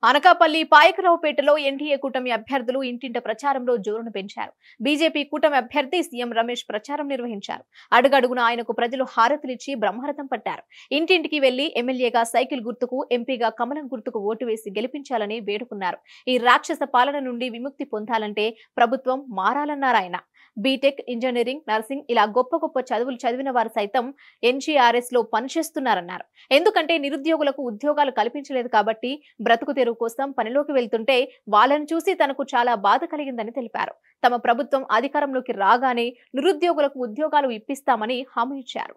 Anakapalli పాయకరావుపేటలో NDA కూటమి అభ్యర్థులు ఇంటింట ప్రచారంలో జోరును పెంచారు. బీజేపీ కూటమి అభ్యర్థి సీఎం రమేష్ ప్రచారం నిర్వహించారు. అడుగడుగున ఆయనకు ప్రజలు హారతులిచ్చి బ్రహ్మరథం పట్టారు. ఇంటింటికి వెళ్లి ఎమ్మెల్యేగా సైకిల్ గుర్తుకు, ఎంపీగా కమలం గుర్తుకు ఓటు వేసి గెలిపించాలని వేడుకున్నారు. ఈ రాక్షస పాలన నుండి విముక్తి పొందాలంటే ప్రభుత్వం మారాలన్నారు ఆయన. బీటెక్, ఇంజనీరింగ్, నర్సింగ్ ఇలా గొప్ప గొప్ప చదువులు చదివిన వారు సైతం ఎన్జీఆర్ఎస్ లో పనిచేస్తున్నారన్నారు. ఎందుకంటే నిరుద్యోగులకు ఉద్యోగాలు కల్పించలేదు కాబట్టి బ్రతుకు తెరువు కోసం పనిలోకి వెళ్తుంటే వాళ్ళని చూసి తనకు చాలా బాధ కలిగిందని తెలిపారు. తమ ప్రభుత్వం అధికారంలోకి రాగానే నిరుద్యోగులకు ఉద్యోగాలు ఇప్పిస్తామని హామీ ఇచ్చారు.